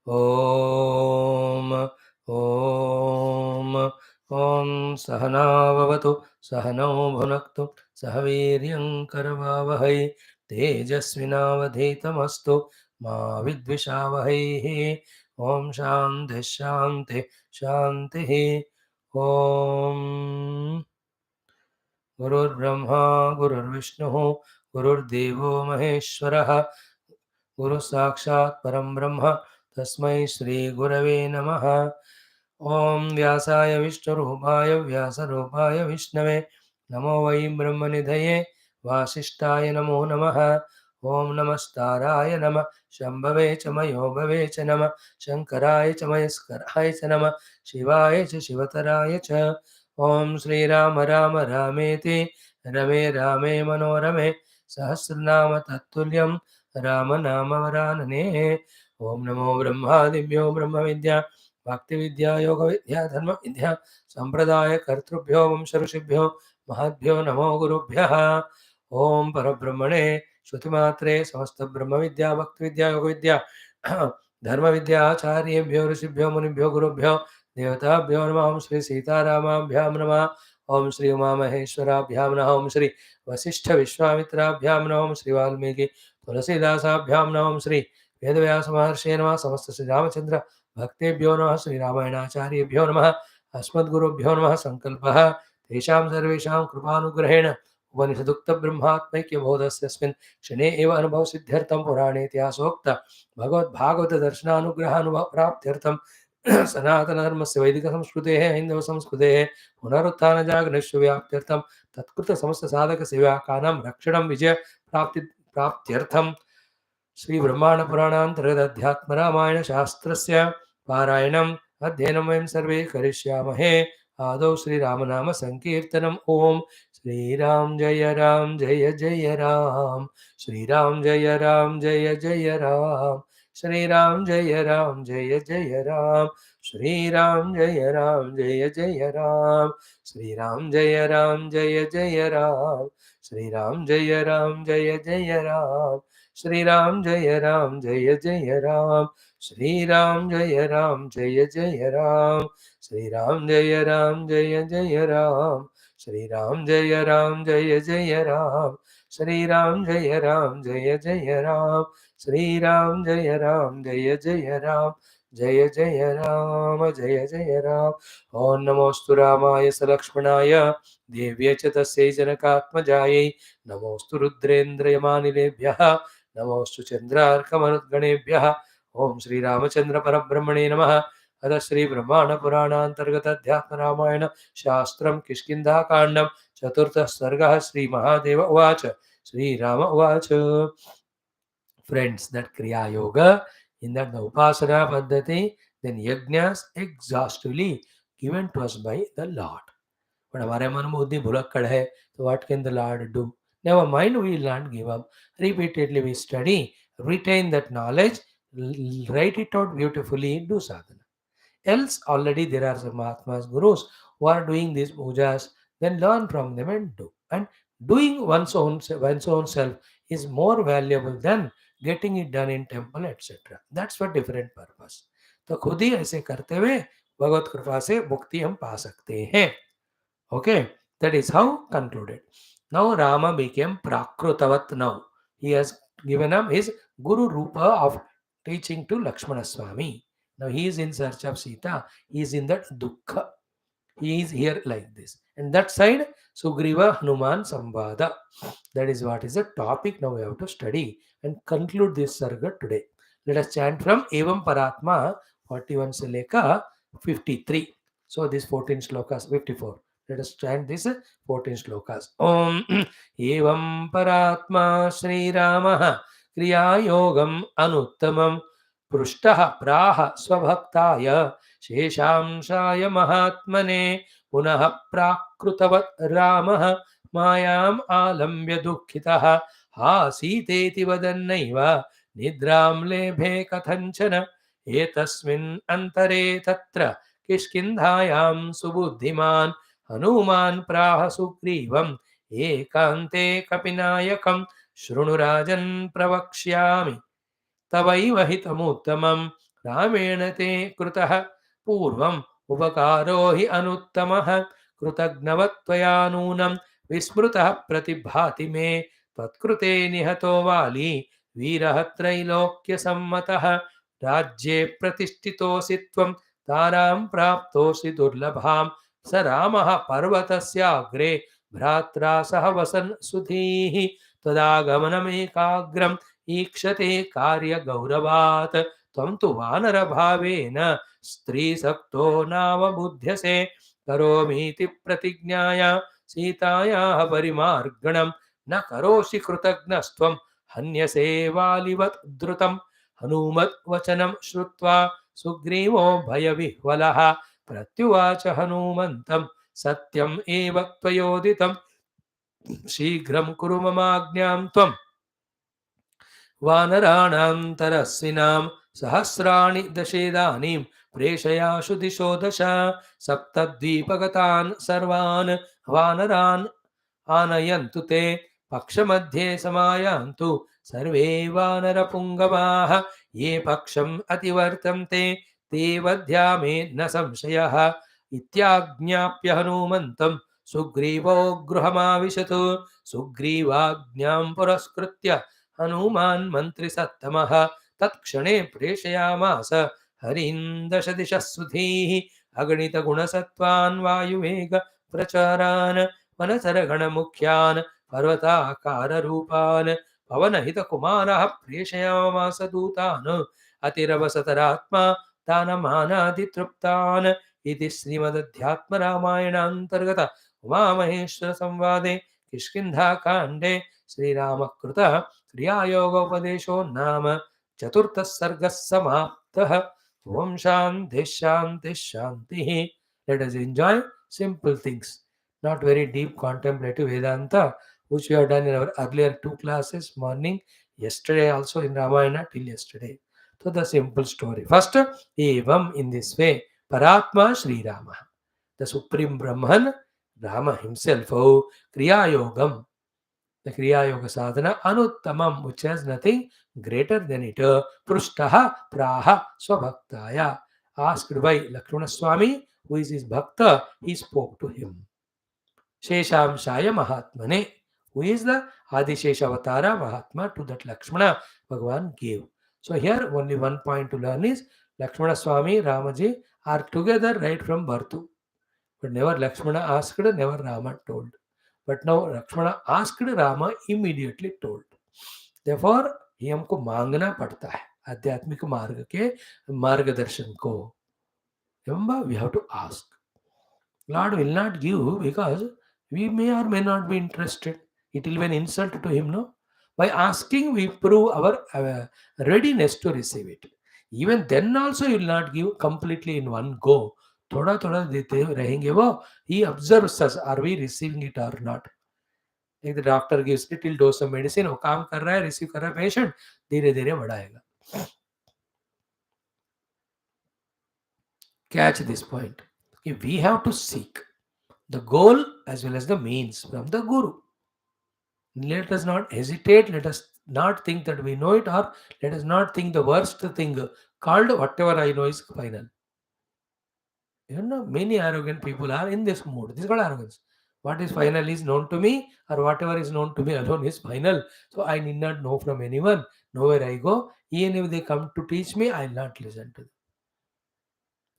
ॐ ॐ ॐ सहना भवतु सहनौ भुनक्तु सह वीर्यं करवावहै तेजस्विनावधीतमस्तु मा विद्विषावहैः ॐ शान्तिः शान्तिः शान्तिः ॐ गुरुर्ब्रह्मा गुरुर्विष्णुः गुरुर्देवो महेश्वरः गुरु साक्षात् परं ब्रह्म तस्मै श्री गुरवे नमः। ओम व्यासाय विष्णुरूपाय व्यासरूपाय विष्णवे नमो वै ब्रह्मनिधये वासिष्ठाय नमो नमः। ओम नमस्ताराय नमः शंभवे च मयोभवे च नमः शंकराय च मयस्कराय च नमः शिवाय च शिवतराय च। ओम श्रीराम राम रामेति रमे रामे मनोरमे सहस्रनाम तत्तुल्यं राम नाम वरानने। ओम नमो ब्रह्मादिभ्यो ब्रह्म विद्या भक्ति विद्या योग विद्या धर्म विद्या संप्रदाय कर्तृभ्यो वंश ऋषिभ्यो महद्भ्यो नमो गुरुभ्यः। ओम परब्रह्मणे श्रुतिमात्रे समस्त ब्रह्म विद्या भक्ति विद्या योग विद्या धर्म विद्या आचार्येभ्यो ऋषिभ्यो मुनिभ्यो गुरुभ्यो देवताभ्यो नमः। ओम श्री सीतारामाभ्यां नमः। ओम श्री उमा महेश्वराभ्यां नमः। ओम श्री वशिष्ठ विश्वामित्राभ्यां नमः। ओम श्री वाल्मीकि तुलसीदासाभ्यां नमः। ओम श्री वेदव्यास महर्षे नमः। समस्त श्री रामचंद्र भक्तेभ्यो नमः। श्री रामायणाचार्येभ्यो नमः। अस्मद्गुरुभ्यो नमः। संकल्पः तेषां सर्वेषां कृपानुग्रहेण उपनिषदुक्त ब्रह्मात्मैक्य बोधस्यस्मिन् क्षणे एव अनुभव सिद्ध्यर्थं पुराणे इतिहासोक्त भगवद्भागवत दर्शनानुग्रहानुभव प्राप्त्यर्थं सनातन धर्मस्य वैदिक संस्कृतेः हिंदव संस्कृतेः पुनरुत्थान जागरणस्य व्याप्त्यर्थं तत्कृत समस्त साधक सेवाकानां रक्षणं विजय प्राप्त्यर्थं श्री ब्रह्मांड पुराणांतर्गत अध्यात्म रामायण शास्त्रस्य पारायणम् अध्ययनं वयं सर्वे करिष्यामहे। आदौ श्री राम नाम संकीर्तनम्। ओम श्रीराम जय राम जय जय राम श्रीराम जय राम जय जय राम श्रीराम जय राम जय जय राम श्रीराम जय राम जय जय राम श्रीराम जय राम जय जय राम श्रीराम जय राम जय जय राम श्रीराम जय राम जय जय राम श्रीराम जय राम जय जय राम श्रीराम जय राम जय जय राम श्रीराम जय राम जय जय राम श्रीराम जय राम जय जय राम श्रीराम जय राम जय जय राम जय जय राम जय जय राम। ओम नमोस्तु रामाय सलक्ष्मणाय देव्यै च तस्यै जनकात्मजायै नमोस्तु रुद्रेन्द्रयमानिलेभ्यः नमोस्तु चंद्रार्कमरुद्गणेभ्यः। ओम श्री रामचंद्र परब्रह्मणे नमः। अथ श्री ब्रह्मांड पुराणांतर्गत अध्यात्म रामायण शास्त्रम किष्किंधा कांडम चतुर्थः सर्गः। श्री महादेव उवाच श्री राम उवाच friends that kriya yoga in that the upasana paddhati then yajnas exhaustively given to us by the Lord. But हमारे मन में बुद्धि भुलक्कड़ है तो what can the Lord do? Never mind, we will not give up. Repeatedly we study, retain that knowledge, write it out beautifully, do sadhana. Else already there are some Mahatmas, Gurus who are doing these pujas, then learn from them and do. And doing one's own self is more valuable than getting it done in temple, etc. That's for different purpose. तो खुद ही ऐसे करते हुए भगवत कृपा से मुक्ति हम पा सकते हैं. Okay, that is how concluded. Now Rama became Prakrutavat now. He has given up his Guru Rupa of teaching to Lakshmana Swami. Now he is in search of Sita. He is in that dukkha. He is here like this. And that side, Sugreeva Hanuman Samvada. That is what is the topic now we have to study and conclude this sarga today. Let us chant from Evam Paratma 41 se leka 53. So these 14 slokas, 54. Let us chant these 14 slokas. Om Evam Paratma Sri Rama Kriya Yogam Anuttamam Prushtaha Praha Swabhaktaya शेषांशाय महात्मने पुनः प्राकृतवत् रामः मायाम् आलम्ब्य दुःखितः हासीतेति वदन्नैव निद्रां लेभे कथञ्चन एतस्मिन् अन्तरे तत्र किष्किन्धायां सुबुद्धिमान् हनुमान् प्राह सुग्रीवम् एकान्ते कपिनायकं शृणु राजन् प्रवक्ष्यामि तवैव हितमुत्तमम् रामेण ते कृतः पूर्वम् उपकारो हि अनुत्तमः कृतघ्नवत्वया नूनं विस्मृतः प्रतिभाति मे त्वत्कृते निहतो वाली वीरः त्रैलोक्यसम्मतः राज्ये प्रतिष्ठितोऽसि त्वं तारां प्राप्तोऽसि दुर्लभां स रामः पर्वतस्याग्रे भ्रात्रा सह वसन् सुधीः तदागमनमेकाग्रम् ईक्षते कार्यगौरवात् त्वं तु वानरभावेन स्त्रीसक्तो नावबुध्यसे करोमीति प्रतिज्ञाया सीतायाः परिमार्गणं न करोषि कृतघ्नस्त्वं हन्यसे वालिवत् द्रुतं हनूमत् वचनं श्रुत्वा सुग्रीवो भयविह्वलः प्रत्युवाच हनूमन्तं सत्यम् एव त्वयोदितं शीघ्रं कुरु ममाज्ञां त्वं वानराणान्तरस्विनां सहस्राणि दशेदानीं प्रेषयाशु दिशो दश सप्तद्वीपगतान् सर्वान् वानरान् आनयन्तु ते पक्षमध्ये समायान्तु सर्वे वानरपुङ्गवाः ये पक्षम् अतिवर्तन्ते ते वध्यामे न संशयः इत्याज्ञाप्य हनूमन्तं सुग्रीवो गृहमाविशतु सुग्रीवाज्ञां पुरस्कृत्य हनुमान् मन्त्रिसत्तमः तत्क्षणे प्रेषयामास हरीन् दशदिशः सुधीः अगणितगुणसत्त्वान् वायुवेग प्रचारान् वनचरगणमुख्यान् पर्वताकाररूपान् पवनहितकुमारः प्रेषयामास दूतान् अतिरवसतरात्मा दानमानादितृप्तान् इति श्रीमदध्यात्मरामायणान्तर्गत उमामहेश्वरसंवादे किष्किन्धाकाण्डे श्रीरामकृतः क्रियायोगोपदेशो नाम चतुर्थः सर्गः समाप्तः। ओम शांति शांति शांति। Let us enjoy simple things, not very deep contemplative Vedanta, which we have done in our earlier two classes, morning, yesterday also in Ramayana till yesterday. So the simple story. First, evam, in this way, Paratma Sri Rama, the Supreme Brahman, Rama himself, oh, Kriya Yogam, the Kriya Yoga Sadhana, Anuttamam, which has nothing greater than it. Prushtaha Praha Swabhaktaya. Asked by Lakshmana Swami, who is his Bhakta, he spoke to him. Shesham Shaya Mahatmane, who is the Adishesha Avatara Mahatma to that Lakshmana Bhagavan gave. So here only one point to learn is Lakshmana Swami, Ramaji are together right from birth. But never Lakshmana asked, never Rama told. But now Lakshmana asked, Rama immediately told. Therefore, ये हमको मांगना पड़ता है आध्यात्मिक मार्ग के मार्गदर्शन को. Remember, we have to ask. Lord will not give because we may or may not be interested. It will be an insult to him, no? By asking, we prove our readiness to receive it. Even then also, he will not give completely in one go. थोड़ा थोड़ा देते रहेंगे वो. He observes us. Are we receiving it or not? Like the doctor gives little dose of medicine, वो काम कर रहा है, रिसीव कर रहा है पेशेंट, धीरे धीरे बढ़ाएगा. Catch this point. We have to seek the goal as well as the means from the Guru. Let us not hesitate. Let us not think that we know it, or let us not think the worst thing called whatever I know is final. You know, many arrogant people are in this mood. This is called arrogance. What is final is known to me, or whatever is known to me alone is final. So I need not know from anyone. Nowhere I go, even if they come to teach me, I'll not listen to them.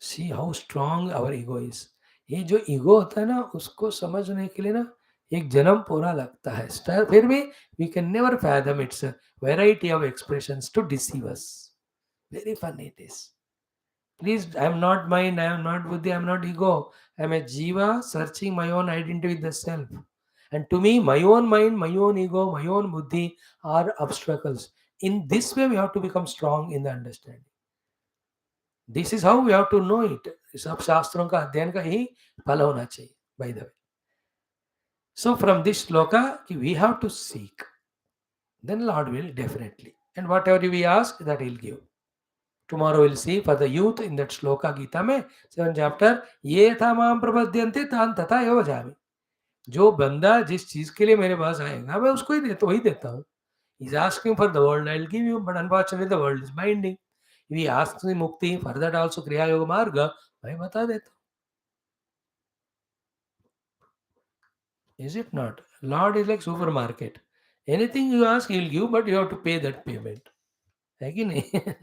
See how strong our ego is. ये जो ego होता है ना, उसको समझने के लिए ना एक जन्म पूरा लगता है. फिर भी we can never fathom its variety of expressions to deceive us. Very fun it is. Please, I am not mind, I am not buddhi, I am not ego. I am a jiva searching my own identity with the self. And to me, my own mind, my own ego, my own buddhi are obstacles. In this way, we have to become strong in the understanding. This is how we have to know it. सब शास्त्रों का अध्ययन का ही फल होना चाहिए, by the way. So from this shloka कि we have to seek, then lord will definitely, and whatever we ask that he will give. Tomorrow will see for the youth in that shloka Gita में 7 chapter, ये था माम प्रपद्यन्ते तान तथा एव जामि. जो बंदा जिस चीज के लिए मेरे पास आएगा मैं उसको ही देता हूँ. He's asking for the world, I'll give you, but unfortunately the world is binding. If he asks me mukti, for that also Kriya Yoga Marga, मैं बता देता हूँ. Is it not? Lord is like supermarket. Anything you ask, he will give, but you have to pay that payment. है कि नहीं?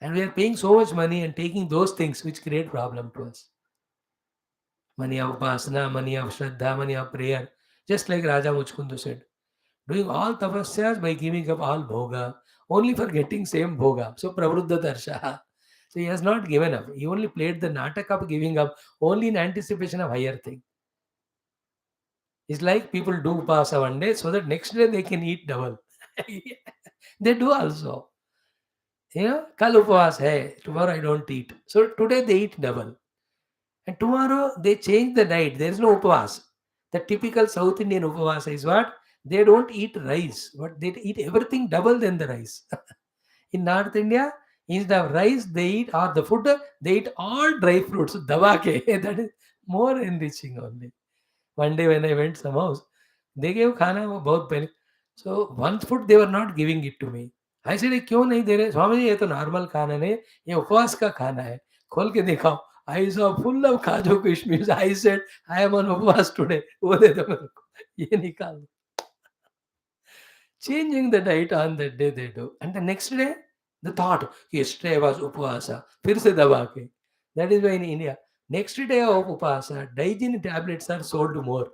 And we are paying so much money and taking those things which create problem to us. Money of upasana, money of shraddha, money of prayer. Just like Raja Muchkundu said, doing all tapasyas by giving up all bhoga, only for getting same bhoga. So pravruddha darsha. So he has not given up. He only played the natak of giving up only in anticipation of higher thing. It's like people do upasa one day so that next day they can eat double. They do also. Kal upavas hai, tomorrow I don't eat. So today they eat double. And tomorrow they change the diet. There is no upavas. The typical South Indian upavasa is what? They don't eat rice, but they eat everything double than the rice. In North India, instead of rice, they eat, or the food, they eat all dry fruits. Dabake. That is more enriching only. One day when I went some house, they gave khana बहुत पहले. So one food they were not giving it to me. I said, "ये क्यों नहीं दे रहे स्वामी जी? ये तो normal खाना नहीं, ये उपवास का खाना है, खोल के दिखाओ." I saw full of काजू किशमिश. I said, "I am on उपवास today." वो दे दो मेरे को, ये निकाल दो. Changing the diet on that day they do, and the next day the thought, yesterday was upvasa, फिर से दबा के. That is why in India, next day of upvasa, Daijin tablets are sold more.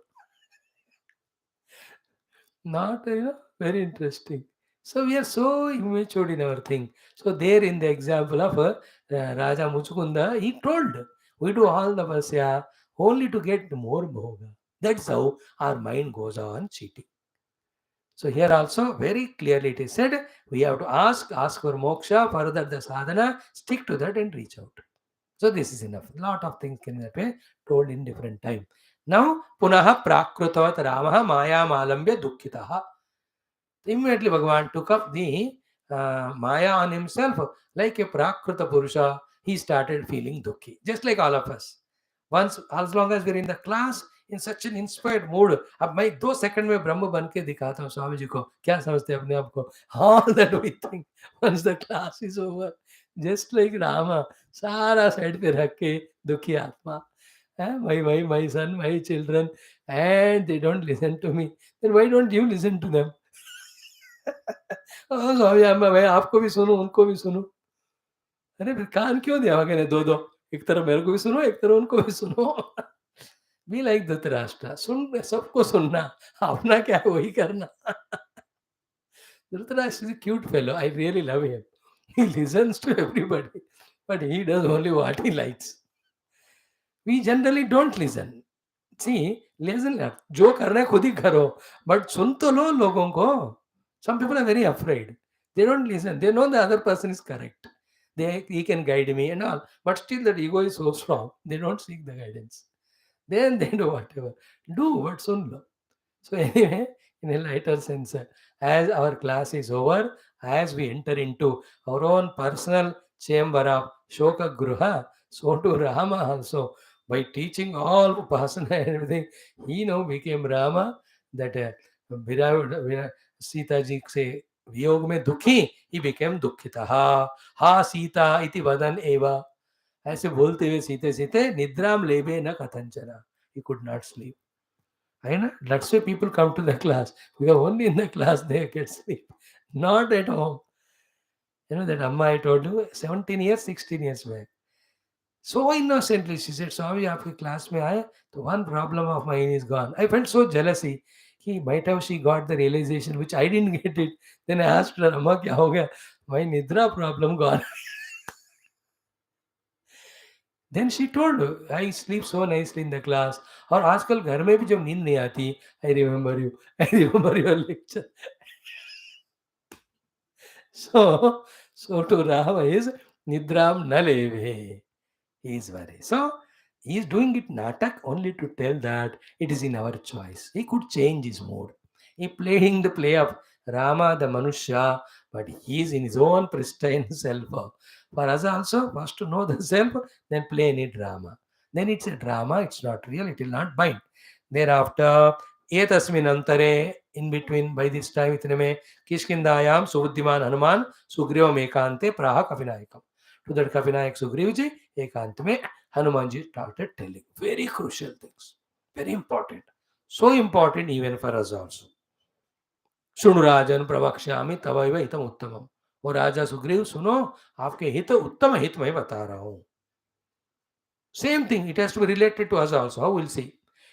Not, very interesting. So we are so immature in our thing. So there in the example of Raja Muchukunda, he told, we do all the vasya only to get more bhoga. That's how our mind goes on cheating. So here also very clearly it is said, we have to ask for moksha, further the sadhana, stick to that and reach out. So this is enough. Lot of things can be told in different time. Now, punaha prakrutavat Ramaha maya malambya dukkhitaha. Immediately Bhagavan took up the Maya on himself, like a Prakruta Purusha. He started feeling dukhi, just like all of us. Once, as long as we're in the class, in such an inspired mood, अब मैं 2 second में ब्रह्म बन के दिखाता हूँ स्वामी जी को, क्या समझते हैं अपने आप को? All that we think once the class is over, just like Rama, सारा साइड पे रख के दुखी आत्मा, my son, my children, and they don't listen to me. Then why don't you listen to them? स्वामी मैं आपको भी सुनूं, उनको भी सुनूं. अरे फिर कान क्यों दिया मैंने दो, एक तरफ मेरे को भी सुनो, एक तरफ उनको भी सुनो. बी लाइक धृतराष्ट्र, सुन, सबको सुनना, अपना क्या है वही करना. Dhritarashtra is a cute fellow. I really love him. He listens to everybody, but he does only what he likes. We generally don't listen. See, listen, जो करना है खुद ही करो, but सुन तो लो लोगों को. Some people are very afraid. They don't listen. They know the other person is correct. He can guide me and all, but still that ego is so strong. They don't seek the guidance. Then they do whatever. Do, but sun lo. So anyway, in a lighter sense, as our class is over, as we enter into our own personal chamber of Shoka Gruha, so to Rama also, by teaching all Upasana and everything, he now became Rama, that Sita ji se वियोग में दुखी, he became दुखिता. हा सीता इति वदन एवा. ऐसे बोलते हुए सीते सीते निद्राम लेबे न कथंचना. He could not sleep. I know that's why people come to the class, because only in the class they get sleep, not at home. That Amma I told you 17 years, 16 years back. So innocently she said, Swami, आपके class में आए तो one problem of mine is gone. I felt so jealousy. He might have she got the realization which I didn't get it. Then I asked her, Amma क्या हो गया? My nidra problem gone. Then she told, I sleep so nicely in the class. और आजकल घर में भी जब नींद नहीं आती, I remember you. I remember your lecture. So to Rama is Nidram Naleve. He is worried. So he is doing it natak only to tell that it is in our choice. He could change his mood. He playing the play of Rama the Manushya, but he is in his own pristine self. For us also, first to know the self, then play any drama. Then it's a drama, it's not real, it will not bind. Thereafter, एतस्मिन् antare, in between, by this time itne mein Kishkindhayam Subuddhiman Hanuman Sugrivam ekante praha Kavinayakam. To that Kavinayak Sugriv ji, ekant mein Hanuman ji started telling very crucial things, very important, so important even for us also. सुनु राजन प्रवक्ष्यामि तवैव हितम उत्तमम. वो राजा सुग्रीव सुनो, आपके हित उत्तम हित मैं बता रहा हूं. Same thing it has to be related to us also. How will see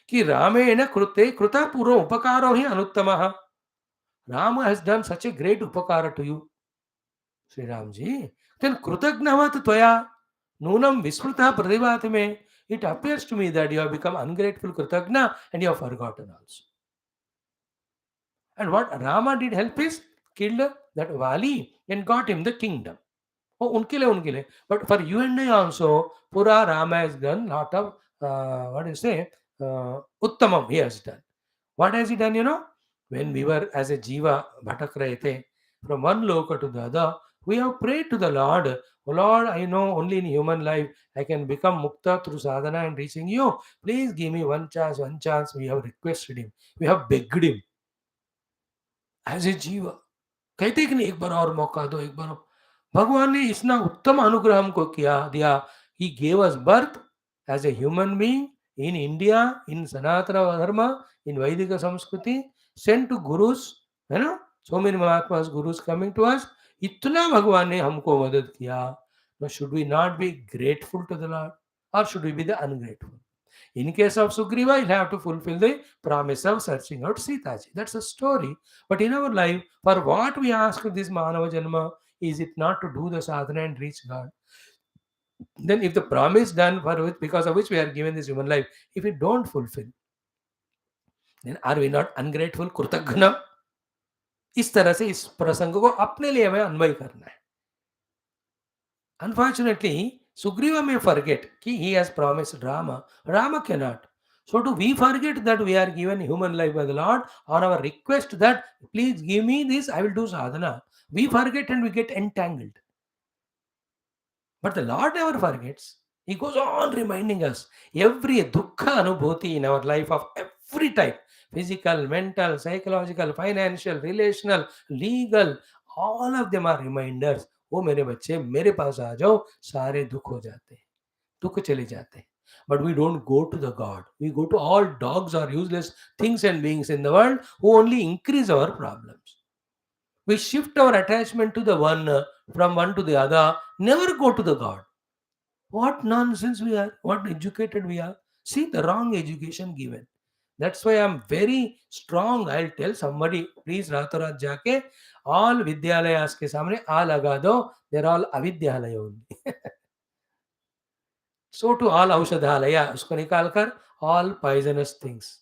कि रामेण कृते कृता पूर्व उपकारो ही अनुत्तमः. Ram has done such a great उपकार to you Shri Ram ji. Then कृतज्ञवत त्वया नूनम विस्मृतः प्रतिभाति में. It appears to me that you have become ungrateful कृतज्ञ and you have forgotten also. And what Rama did help is killed that Vali and got him the kingdom. Oh, unke liye. But for you and I also, Pura Rama has done lot of, what do you say, Uttamam he has done. What has he done, you know? When we were as a Jiva bhatak rahe the, from one loka to the other, we have prayed to the Lord. Oh Lord, I know only in human life I can become mukta through sadhana and reaching you. Please give me one chance, one chance. We have requested him. We have begged him as a Jiva. कहते कि नहीं एक बार और मौका दो, एक बार. भगवान ने इतना उत्तम अनुग्रह हमको किया दिया. He gave us birth as a human being in India, in Sanatan Dharma, in वैदिक संस्कृति, सेंट टू गुरुस, है ना, so many mahatmas gurus coming to us. इतना भगवान ने हमको मदद किया. Should we not be grateful to the lord और should we be the ungrateful? In case of Sugriva, he'll have to fulfill the promise of searching out Sita ji. That's a story. But in our life, for what we ask this Manava Janma, is it not to do the sadhana and reach God? Then if the promise done for which, because of which we are given this human life, if we don't fulfill, then are we not ungrateful? कृतघ्न. इस तरह से इस प्रसंग को अपने लिए हमें अन्वय करना है. Unfortunately, Sugriva may forget कि he has promised Rama. Rama cannot. So do we forget that we are given human life by the Lord on our request that please give me this, I will do sadhana. We forget and we get entangled. But the Lord never forgets. He goes on reminding us every dukkha anubhuti in our life of every type, physical, mental, psychological, financial, relational, legal, all of them are reminders. ओ मेरे बच्चे मेरे पास आ जाओ, सारे दुख हो जाते हैं, दुख चले जाते हैं. But we don't go to the God. We go to all dogs or useless things and beings in the world who only increase our problems. We shift our attachment to the one, from one to the other, never go to the God. What nonsense we are, what educated we are. See the wrong education given. That's why I'm very strong. I'll tell somebody, please Ratarat jaake, all Vidyalayas ke samne a laga do, they're all Avidyalaya only. So to all Aushadhalaya, usko nikal kar, all poisonous things.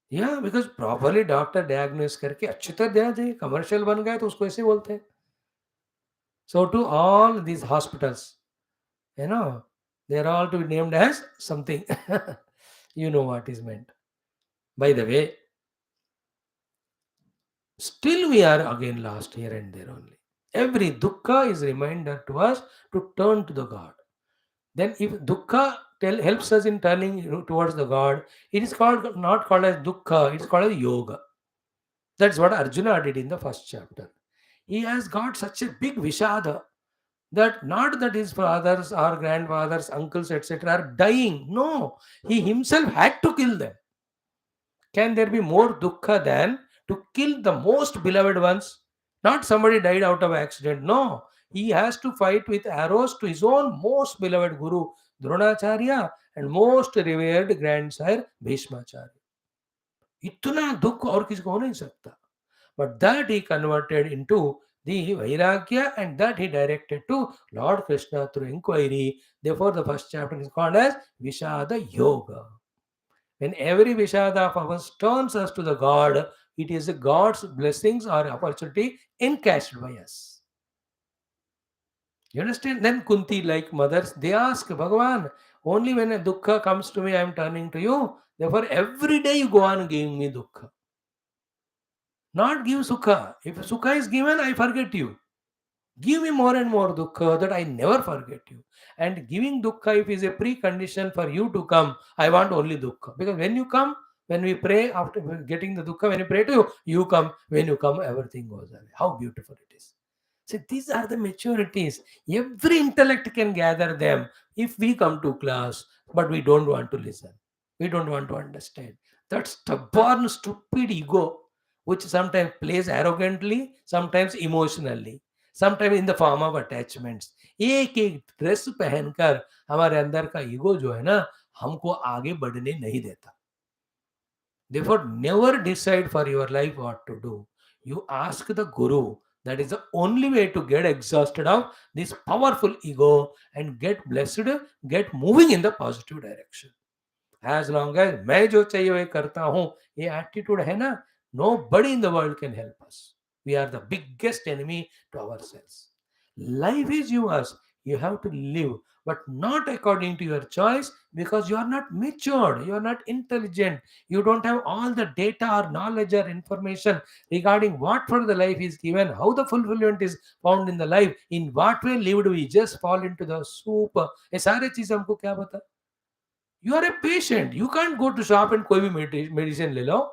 Yeah, because properly doctor diagnose करके अच्छी तरह देना चाहिए. Commercial बन गया तो उसको ऐसे बोलते हैं. So to all these hospitals, you know, they're all to be named as something. You know what is meant. By the way, still we are again lost here and there only. Every dukkha is a reminder to us to turn to the God. Then if dukkha helps us in turning towards the God, it is called not called as dukkha, it's called as yoga. That's what Arjuna did in the first chapter. He has got such a big vishada that not that his fathers or grandfathers, uncles, etc. are dying. No, he himself had to kill them. Can there be more dukkha than to kill the most beloved ones? Not somebody died out of accident. No, he has to fight with arrows to his own most beloved guru Dronacharya and most revered grandsire Bhishmacharya. इतना दुख और किसी को हो नहीं सकता. But that he converted into the Vairagya and that he directed to Lord Krishna through inquiry. Therefore, the first chapter is called as Vishada Yoga. When every Vishada of ours turns us to the God, it is God's blessings or opportunity encashed by us. You understand? Then Kunti, like mothers, they ask Bhagavan, only when a dukkha comes to me, I am turning to you. Therefore, every day you go on giving me dukkha. Not give sukha. If sukha is given, I forget you. Give me more and more dukkha that I never forget you. And giving dukkha if is a precondition for you to come, I want only dukkha. Because when you come, when we pray, after getting the dukkha, when you pray to you, you come. When you come, everything goes away. How beautiful it is. See, these are the maturities. Every intellect can gather them if we come to class, but we don't want to listen. We don't want to understand. That stubborn, stupid ego, which sometimes plays arrogantly, sometimes emotionally, sometimes in the form of attachments. एक एक dress पहनकर हमारे अंदर का ego जो है ना, हमको आगे बढ़ने नहीं देता. Therefore, never decide for your life what to do. You ask the Guru. That is the only way to get exhausted of this powerful ego and get blessed, get moving in the positive direction. As long as मैं जो चाहिए वही करता हूँ, ये attitude है ना, nobody in the world can help us. We are the biggest enemy to ourselves. Life is yours. You have to live, but not according to your choice, because you are not matured, you are not intelligent, you don't have all the data or knowledge or information regarding what for the life is given, how the fulfillment is found in the life, in what way lived. We just fall into the soup. ये सारे चीज हमको क्या बता. You are a patient. You can't go to shop and कोई भी medicine ले लो.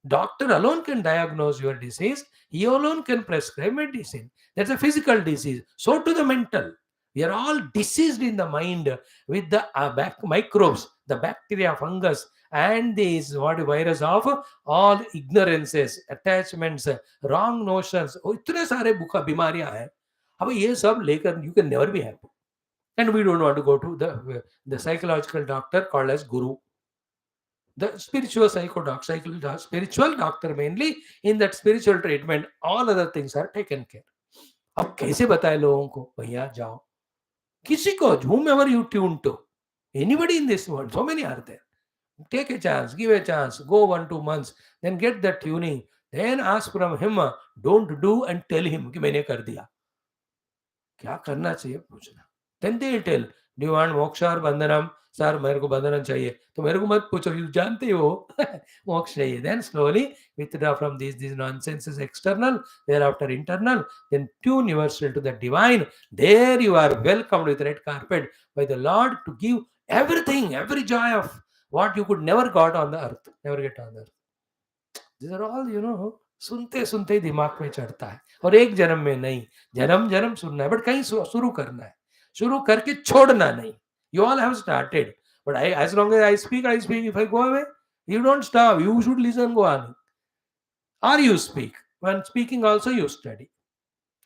Doctor alone can diagnose your disease. He alone can prescribe medicine. That's a physical disease. So to the mental. We are all diseased in the mind with the microbes, the bacteria, fungus, and this virus of all ignorances, attachments, wrong notions. Oh, इतने सारे बीमारियां हैं. अब ये सब लेकर you can never be happy. And we don't want to go to the psychological doctor called as guru. The spiritual spiritual doctor mainly. In that spiritual treatment, all other things are taken care. अब कैसे बताए लोगों को, भैया जाओ किसी को, whomever you tune to, anybody in this world, so many are there. Take a chance, give a chance, go 1-2 months, then get the tuning, then ask from him. Don't do and tell him कि मैंने कर दिया. क्या करना चाहिए पूछना. Then they will tell, do you want moksha or bandhanam? Sir मेरे को बंधन चाहिए. तो मेरे को मत पूछो, you जानते हो मोक्ष चाहिए. Then slowly withdraw from these nonsense is external, thereafter internal, then tune yourself to the divine. There you are welcomed with red carpet by the Lord to give everything, every joy of what you could never got on the earth, never get on the earth. These are all, सुनते सुनते ही दिमाग में चढ़ता है. और एक जन्म में नहीं, जन्म जन्म सुनना है, बट कहीं शुरू करना है. शुरू करके छोड़ना नहीं. You all have started, but as long as I speak. If I go away, you don't stop. You should listen, go on. Or you speak. When speaking also you study.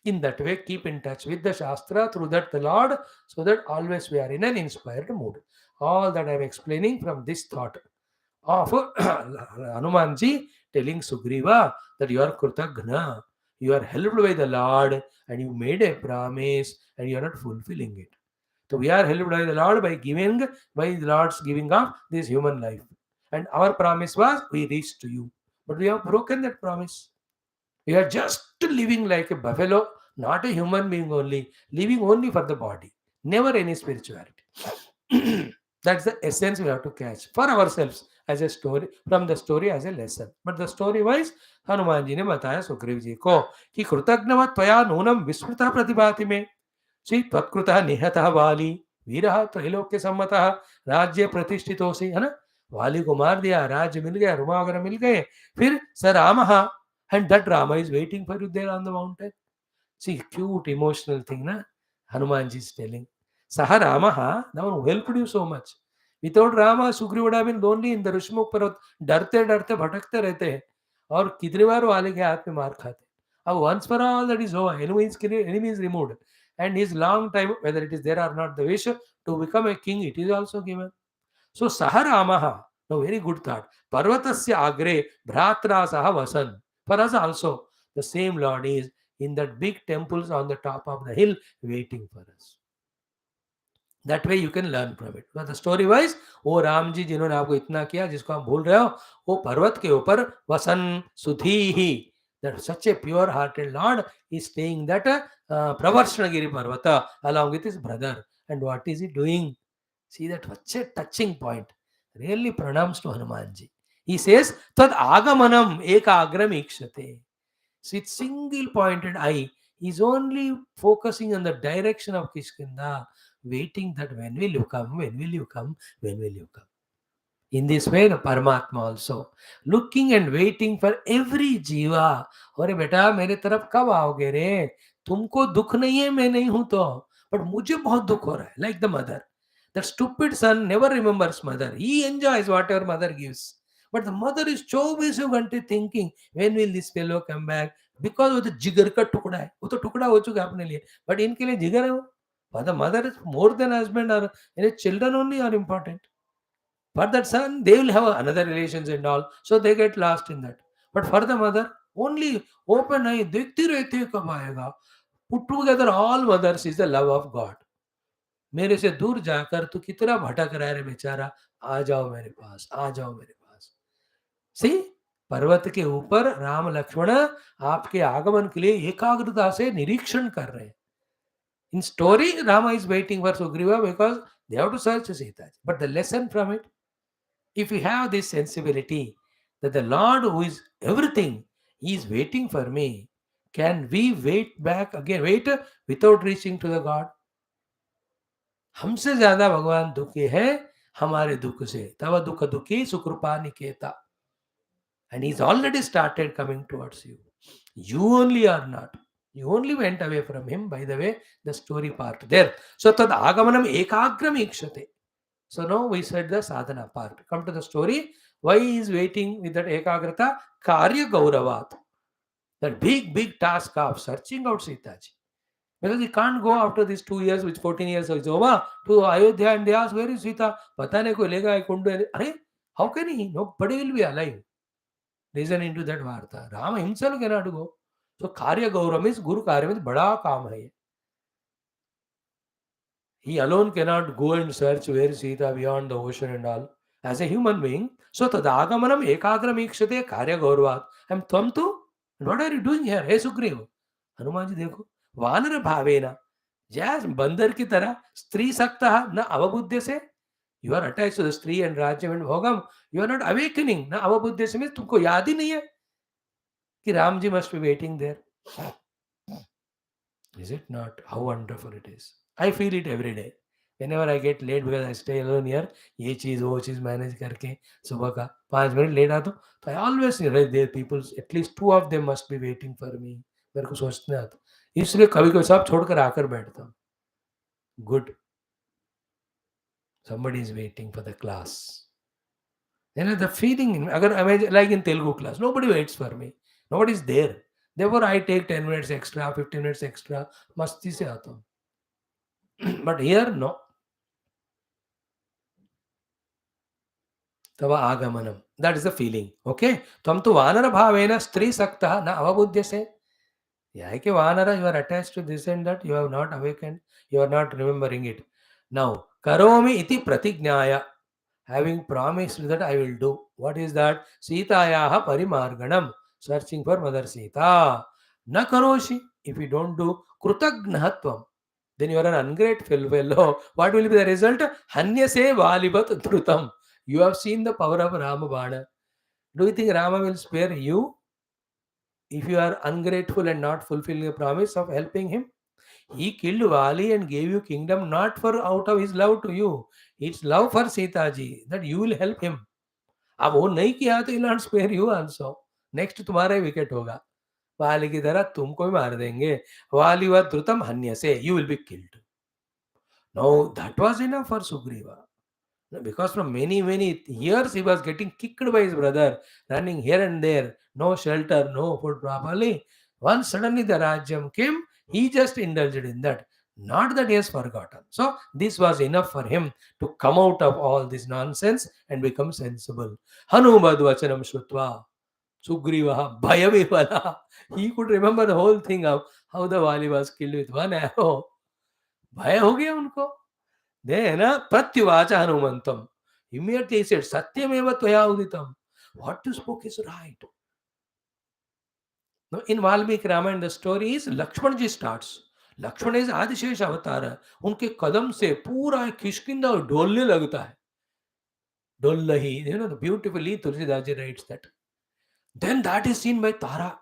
In that way, keep in touch with the Shastra, through that the Lord, so that always we are in an inspired mood. All that I am explaining from this thought of Hanumanji telling Sugreeva that you are Krutagna, you are helped by the Lord, and you made a promise and you are not fulfilling it. So we are helped by the Lord by the Lord's giving of this human life. And our promise was we reach to you. But we have broken that promise. We are just living like a buffalo, not a human being only, living only for the body. Never any spirituality. That's the essence we have to catch for ourselves as a story, from the story as a lesson. But the story wise, Hanuman ji ने बताया सुग्रीव जी को कि कृतज्ञ त्वया नूनम विस्मृता प्रतिभाति में श्री त्वत्कृतः निहतः वाली वीरः त्रैलोक्य सम्मतः राज्य प्रतिष्ठितोऽसि, है ना. वाली को मार दिया, राज्य मिल गया, रुमा वगैरह मिल गए. फिर स रामः, and that Rama is waiting for you there on the mountain. See, cute emotional thing, na? Hanumanji is telling. Saha Ramaha, now helped you so much. Without Rama, Sugriva would have been lonely in the Rishmukh Parvat. डरते डरते भटकते रहते हैं और कितनी बार वाले के हाथ में मार खाते. अब once for all that is over, enemy is removed, and his long time, whether it is there or not, the wish to become a king, it is also given. So Saha Ramaha, no, very good thought. Parvatasya agre bhratra saha vasan. For us also, the same Lord is in that big temples on the top of the hill waiting for us. That way you can learn from it. But the story wise, वो राम जी जिन्होंने आपको इतना किया, जिसको आप भूल रहे हो, वो पर्वत के ऊपर वसन सुधी ही. That such a pure hearted Lord is staying that Pravarshana Parvata along with his brother. And what is he doing? See, that such a touching point. Really pranams to Hanumanji. He says, Tad agamanam eka agram ikshate. With single pointed eye, He's only focusing on the direction of Kishkinda, waiting that when will you come, when will you come, when will you come. In this way, the Paramatma also looking and waiting for every जीवा. अरे बेटा मेरे तरफ कब आओगे रे? तुमको दुख नहीं है, मैं नहीं हूं तो, बट मुझे बहुत दुख हो रहा है. Like the mother, that stupid son never remembers mother. He enjoys whatever mother gives, but the mother is 24 घंटे thinking when will this fellow come back, because वो तो जिगर का टुकड़ा है, वो तो टुकड़ा हो चुका है अपने लिए, but इनके लिए जिगर है वो. For the mother is more than husband or children only are important. For that son, they will have another relations and all, so they get lost in that. But for the mother, only open eye, देखती रहती है कब आएगा. Put together all mothers is the love of God. मेरे से दूर जाकर तू कितना भटक रहा है रे बेचारा, आ जाओ मेरे पास, आ जाओ मेरे पास. See, पर्वत के ऊपर राम लक्ष्मण आपके आगमन के लिए एकाग्रता से निरीक्षण कर रहे हैं. In story, Rama is waiting for Sugriva because they have to search Sita. But the lesson from it, if we have this sensibility that the Lord who is everything, He is waiting for me, can we wait back again, wait without reaching to the God? हमसे ज्यादा भगवान दुखी है हमारे दुख से. तव दुख दुखी सुकृपा Niketa. And He's already started coming towards you. You only are not. You only went away from Him. By the way, the story part there. So tad agamanam ekagram ikshate. So now we said the sadhana part. Come to the story. Why he is waiting with that ekagrata? Karya gauravat. That big task of searching out Sita ji. Because he can't go after these 2 years, which 14 years is over, to Ayodhya and they ask, where is Sita? Pata nahi koi lega hai kundu. Arey, how can he? Nobody will be alive. Listen into that varta. Rama himself cannot go. So Karya Gaura means Guru Karya means bada kaam hai. He alone cannot go and search where is Sita beyond the ocean and all. As a human being, so tadagamanam ekagram ikshate Karya Gauravat. I'm Tvam tu? What are you doing here? Hey Sugreeva. Hanuman ji dekho. Vanara bhavena. Just बंदर की तरह स्त्री सक्ता न अवबुद्धि से. You are attached to the स्त्री and राज्य and भोगम. You are not awakening. न अवबुद्धि से means तुमको याद ही नहीं है कि Ram ji must be waiting there. Is it not? How wonderful it is. I feel it every day. Whenever I get late because I stay alone here, ये चीज़ वो चीज़ manage करके सुबह का 5 मिनट लेट आता हूँ, तो I always realize there people, at least 2 of them must be waiting for me. मेरे को सोचने आता, इसलिए कभी कभी सब छोड़कर आकर बैठता हूँ. Good. Somebody is waiting for the class. The feeling, अगर like in Telugu class, nobody waits for me. Nobody is there. Therefore, I take 10 minutes extra, 15 minutes extra. मस्ती से आता हूँ. But here, no. तव आगमनम. That is the feeling. Okay? त्वं तु वानर भावेन स्त्री सक्तः न अवबुध्यसे. Yeah, कि वानर, you are attached to this and that, you have not awakened, you are not remembering it. Now, karomi iti pratignyaya. Having promised that I will do. What is that? Sitayaha parimarganam. Searching for Mother Sita. Na karoshi. If you don't do krutagnahatvam, then you are an ungrateful fellow. What will be the result? Hanyase valibat dhrutam. You have seen the power of Rama Bana. Do you think Rama will spare you if you are ungrateful and not fulfilling the promise of helping him? He killed Vali and gave you kingdom not for out of his love to you. It's love for Sita ji, that you will help him. अब वो नहीं किया तो he'll not spare you also. Next तुम्हारा ही wicket होगा. वाली की तरह तुमको भी मार देंगे. वाली व द्रुतम हन्य से, you will be killed. No, that was enough for Sugreeva. Because from many years he was getting kicked by his brother, running here and there, no shelter, no food properly. Once suddenly the Rajyam came, he just indulged in that. Not that he has forgotten. So this was enough for him to come out of all this nonsense and become sensible. Hanumad vachanam shrutva. Sugriva bhayavivala. He could remember the whole thing of how the Vali was killed with one arrow. Bhaya ho gaya unko. Then pratyuvacha hanumantam. Immediately he said, Satyameva tvaya uditam. What you spoke is right. Now in Valmiki Ramayana the story is Lakshmana ji starts. Lakshmana is Adishesh avatar. उनके कदम से पूरा किष्किंधा डोलने लगता है. Dollahi, beautifully Tulsidas ji writes that. Then that is seen by Tara.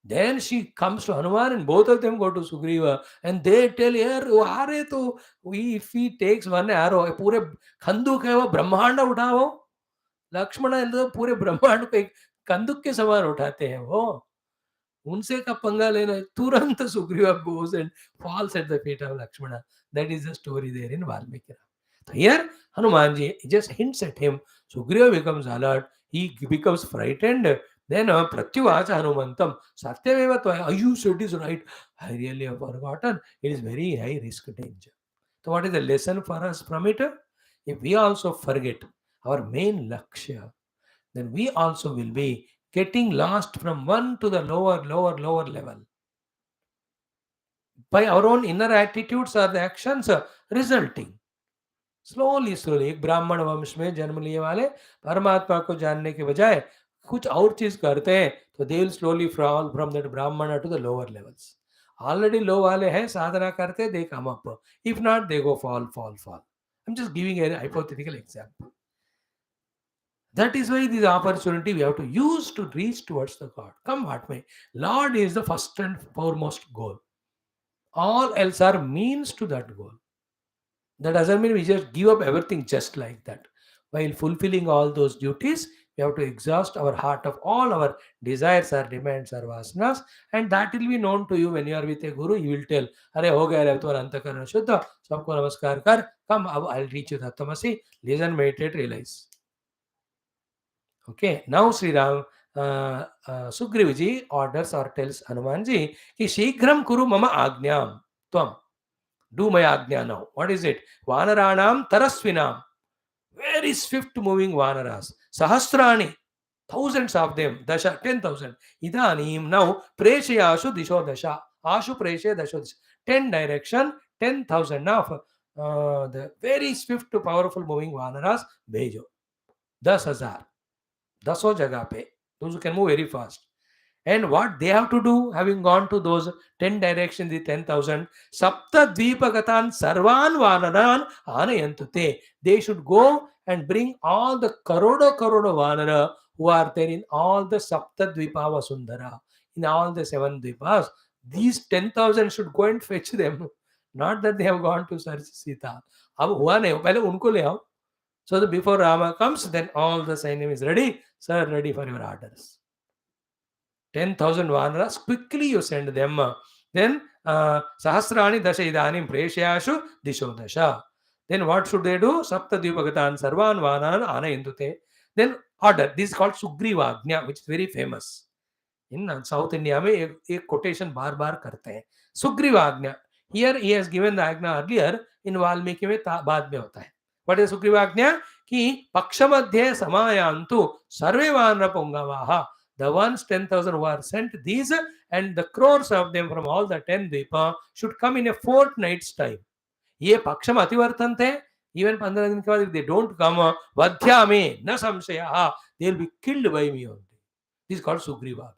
Then she comes to Hanuman and both of them go to Sugriva and they tell यार वो आ रहे तो if he takes one arrow पूरे खंदूक है वो ब्रह्मांड उठाओ लक्ष्मण है तो पूरे ब्रह्मांड को एक कंदुक के समान उठाते हैं वो उनसे का पंगा लेना तुरंत Sugriva goes and falls at the feet of Lakshmana. That is the story there in Valmiki. So here Hanumanji just hints at him. Sugriva becomes alert. He becomes frightened. Then Pratyuvacha Hanumantam Satyameva Tvaya. You said is right. I really have forgotten. It is very high risk danger. So what is the lesson for us from it? If we also forget our main lakshya, then we also will be getting lost from one to the lower level. By our own inner attitudes or the actions resulting. Slowly, एक ब्राह्मण वंश में जन्म लिए वाले परमात्मा को जानने के बजाय कुछ और चीज करते हैं तो they will slowly fall from that brahmana to the lower levels. Already low वाले हैं साधना करते they come up. If not they go fall. I'm just giving a hypothetical example. That is why this opportunity we have to use to reach towards the God. Come what may. Lord is the first and foremost goal. All else are means to that goal. That doesn't mean we just give up everything just like that. While fulfilling all those duties, we have to exhaust our heart of all our desires, our demands, our vasanas, and that will be known to you when you are with a guru. He will tell, "Arey ho gaya re tumhara antakarana shuddha, sabko namaskar kar. Come, I'll reach you tattvamasi. Listen, meditate, realize." Okay, now Sri Ram Sugrivaji orders or tells Hanumanji, "Ki shighram kuru mama agnyam tvam." Do my agnya now. What is it? Vanaranam tarasvinam. Very swift moving vanaras. Sahasrani. Thousands of them. Dasha, 10,000. Idanim now preshayashu disho dasha. Ashu preshe dasho dasha. 10 direction, 10,000 of the very swift, powerful moving vanaras. Bhejo. 10,000. 10 jagah pe. Those who can move very fast. And what they have to do, having gone to those 10 directions, the 10,000, Sapta Dvipagatan Sarvan Vanaran Anayantute. They should go and bring all the Karoda Vanara who are there in all the Sapta Dvipava Sundara, in all the 7 Dvipas. These 10,000 should go and fetch them. Not that they have gone to search Sita. अब हुआ नहीं, पहले उनको ले आओ. So that before Rama comes, then all the Sainyam is ready. Sir, ready for your orders. 10,000 vanaras, quickly you send them. Then Sahasrani Dasha Idanim Preshayashu Disho Dasha. Then what should they do? Sapta Dvipagatan Sarvan Vanan Anayandute. Then order. This is called Sugreeva Agnya, which is very famous. In South India, में एक quotation बार बार करते हैं. Sugreeva Agnya. Here he has given the Agnya earlier. In Valmiki में बाद में होता है. What is Sugreeva Agnya? कि पक्ष मध्य समायांतु सर्वे वानर पुंगवाहा. The ones 10,000 who are sent, these and the crores of them from all the 10 Dvipa should come in a fortnight's time. ये पक्षम अतिवर्तन थे. Even 15 दिन के बाद if they don't come, vadhya me na samshaya, they will be killed by me only. This is called Sugreeva.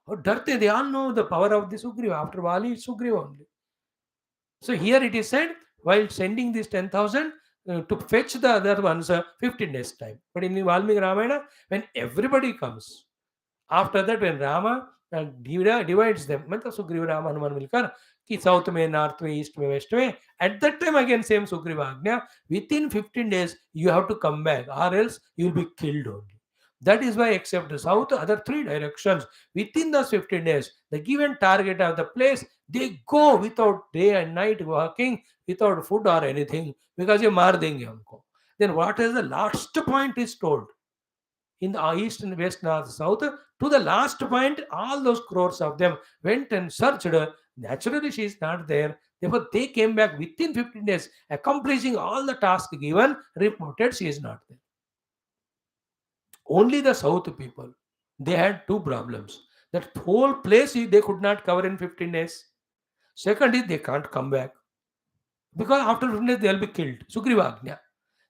और डरते, they all know the power of the Sugreeva. After Vali, it's Sugreeva only. So here it is said, while sending these 10,000 to fetch the other ones, 15 days time. But in the Valmiki Ramayana, when everybody comes, after that, when Rama divides them, मतलब सुग्रीव राम हनुमान मिलकर कि south में, north में, east में, waste में, at that time again same Sugriva आज्ञा, within 15 days you have to come back or else you will be killed only. That is why except the south, other 3 directions, within those 15 days, the given target of the place, they go without day and night walking, without food or anything, because ये मार देंगे हमको. Then what is the last point is told? In the east and west, north, south, to the last point, all those crores of them went and searched. Naturally, she is not there. Therefore, they came back within 15 days, accomplishing all the tasks given, reported she is not there. Only the south people, they had 2 problems. That whole place they could not cover in 15 days. Second is they can't come back. Because after 15 days, they will be killed. Sugreeva Agnya.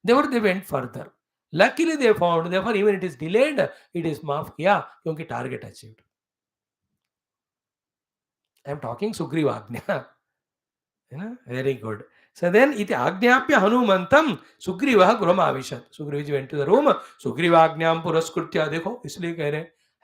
Therefore, they went further. Luckily they found, therefore even it is delayed, it is maaf kiya kyunki target achieved. I am talking Sugreeva Agnya. Very good. So then iti Agnyapya Hanumantam Sugreeva Guram Avishat. Sugreevaji went to the room. Sugreeva Agnyam Puraskritya. देखो इसलिए कह रहे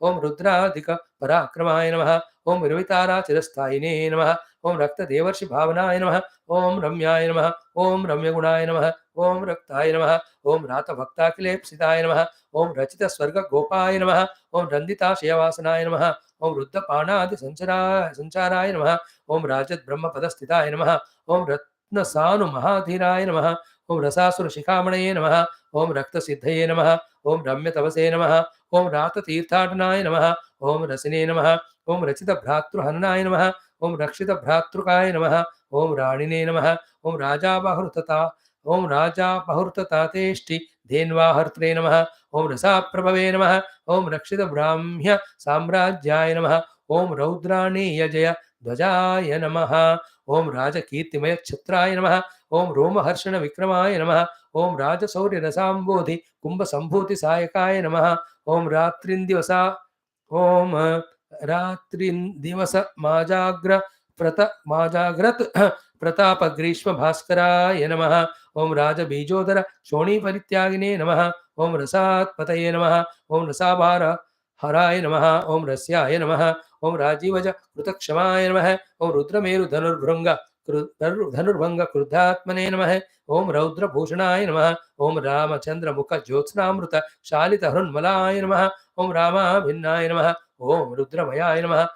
ओम रुद्राधिक पराक्रमाय नमः। ओम विरविताराचिरस्थायिने नमः। ओम रक्तदेवर्षि भावनाय नमः। ओम रम्याय नमः। ओम रम्यगुणाय नमः। ओम रक्ताय नमः। ओम रातभक्ताखिलेप्सिताय नमः। ओम रचित स्वर्ग गोपाय नमः। ओम रन्दिताशयवासनाय नमः। ओम रुद्रपाणादि संचाराय नमः। ओम राजत् ब्रह्मपदस्थिताय नमः। ओम रत्नसानु महाधीराय नमः। ओम रसासुर शिखामणये नमः। ओम रक्तसिद्धये नमः। ओम रम्यतपसे नमः। ओम राततीर्थाटनाय नमः। ओम रसिने नमः। ओम रचित भ्रातृहननाय नमः। ओम रक्षित भ्रातृकाय नमः। ओम राणिने नमः। ओम राजापहृतता ओम राजापहृततातेष्टि धेन्वाहर्त्रे नमः। ओम रसाप्रभवे नमः। ओम रक्षित ब्राह्म्य साम्राज्याय नमः। ओम रौद्राणीय जय ध्वजाय नमः। ओम राजकीर्तिमय छत्राय नमः। ओम रोमहर्षण विक्रमाय नमः। ओम राजशौर्य रसाम्बोधि कुंभ संभूति सायकाय नमः। ओम रात्रिंदिवसा ओम रात्रिंदिवस माजाग्र प्रत माजाग्रत प्रताप ग्रीष्म भास्कराय नमः। ओम राजबीजोदर शोणी परित्यागिने नमः। ओम रसात्पतये नमः। ओम रसाभार हराय नमः। ओम रस्याय नमः। ओम राजीवज कृतक्षमाय नमः। ओम रुद्रमेरु धनुर्भंग क्रुद्धात्मने नमः। ओम रौद्रभूषणाय नमः। ओम रामचंद्र मुख ज्योत्स्नामृत शालित हृन्मलाय नमः। ओम रामाभिन्नाय नमः। ओम रुद्रमयाय नमः।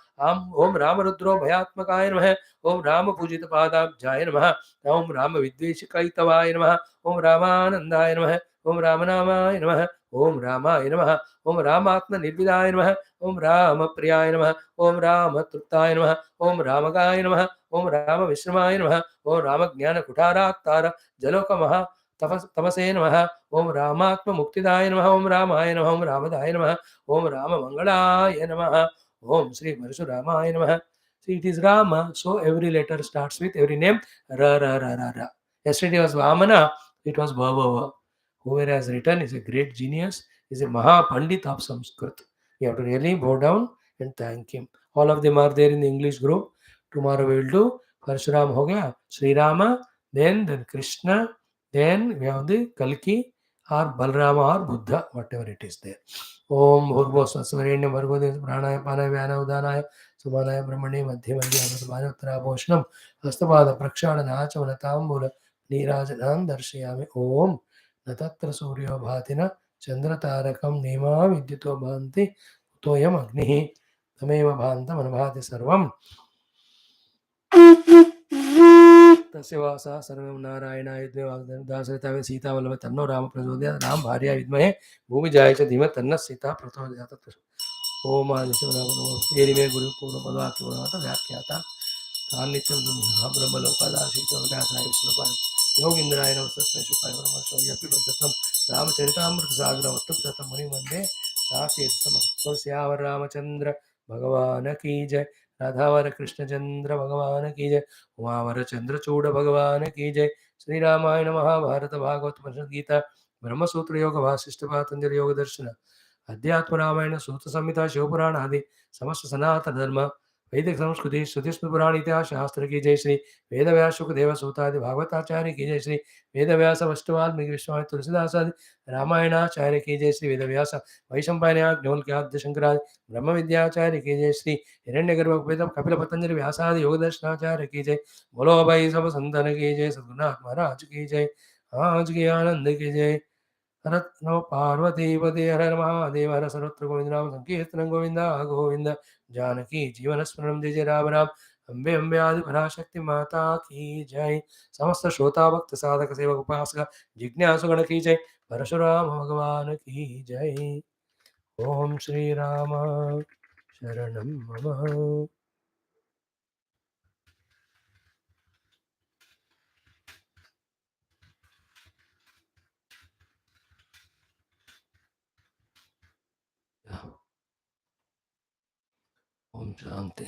ओम रामरुद्रो भयात्मकाय नमः। ओम राम पूजित पादाब्जाय नमः। ओम राम विद्वेषकैतवाय नमः। ओम रामानंदाय नमः। ओम रामनामाय नमः। ओम रामाय नमः। ओम रामात्म निर्विदाय नमः। ओम राम प्रियाय नमः। ओम राम तृप्ताय नमः। ओम रामगाय नमः। ओम राम विश्रमाय नमः। ओम राम ज्ञान कुठारात्तार जलोक महा तमसे नमः। ओम रामात्म मुक्तिदाय नमः। ओम रामाय नमः। ओम रामदाय नमः। ओम राम मंगलाय नमः। ओम श्री परशुरामाय नमः. See, it is Rama, so every letter starts with every name Ra Ra Ra Ra Ra. Yesterday was Vamana, it was Bhava. Whoever has written is a great genius, is a Maha Pandit of Sanskrit. You have to really bow down and thank him. All of them are there in the English group. Tomorrow we will do Parshuram ho gaya, Sri Rama, then Krishna, then we have the Kalki or Balrama or Buddha, whatever it is there. Om Bhurvo Sasvarenyam Bhargodev Pranaya Panaya Vyana Udanaya सुमानाय ब्रह्मणे मध्ये मध्ये अमृतभानोत्तराभूषणं हस्तपादप्रक्षालनाचमनताम्बूल नीराजनां दर्शयामि ॐ न तत्र सूर्यो भाति न चन्द्रतारकं नेमा विद्युतो भान्ति उतोऽयमग्निः तमेव भान्तमनुभाति सर्वं तस्य वासा सर्वं नारायणाय दासरितावे सीतावल्लभ तन्नो राम प्रचोदयात् राम भार्या विद्महे भूमिजाय च धीमहि तन्नः सीता प्रचोदयात् ओम आदिशे मे गुरु पूर्ण पदवाक्य व्याख्याता सान्निध्यम ब्रह्मलोकादाशीतोदासाय विष्णुपाय योगींद्राय नमस्तस्मै शुकाय ब्रह्मशौर्यपि बद्धतं रामचरितामृत सागर वस्तुतम मुनि वंदे दासेत्तम रामचंद्र भगवान की जय राधावर कृष्णचंद्र भगवान की जय उमावर चंद्रचूड़ भगवान की जय श्री रामायण महाभारत भागवत गीता ब्रह्मसूत्र योग वासिष्ठ पातंजलि योग दर्शन अध्यात्म रामायण सूत्र संहिता शिवपुराण आदि समस्त सनातन धर्म वैदिक संस्कृति श्रुति पुराण इतिहास शास्त्र की जय श्री वेद व्यास देव सूतादि भागवताचार्य की जय श्री वेद व्यास वस्तुवाल्मीकि विश्वामित्र तुलसीदास आदि रामायणाचार्य की जय श्री वेद व्यास वैशंपायनाग्नोल्क्याद्य शंकरादि ब्रह्म विद्याचार्य की जय श्री हिरण्यगर्भ कपिल पतंजलि व्यासादि योग दर्शनाचार्य की जय बोलो भाई सब संतन की जय सद्गुरुनाथ महाराज की जय आज की आनंद की जय हरत नमः पार्वतीपते हर हर महादेव हर सर्वत्र गोविंद नाम संकीर्तनं गोविंद गोविंद जानकी जीवन स्मरण जय जय राम राम अम्बे अम्बे आदि पराशक्ति माता की जय समस्त श्रोता भक्त साधक सेवक उपासक जिज्ञासु गण की जय परशुराम भगवान की जय ओम श्री राम शरणं मम ओम शांति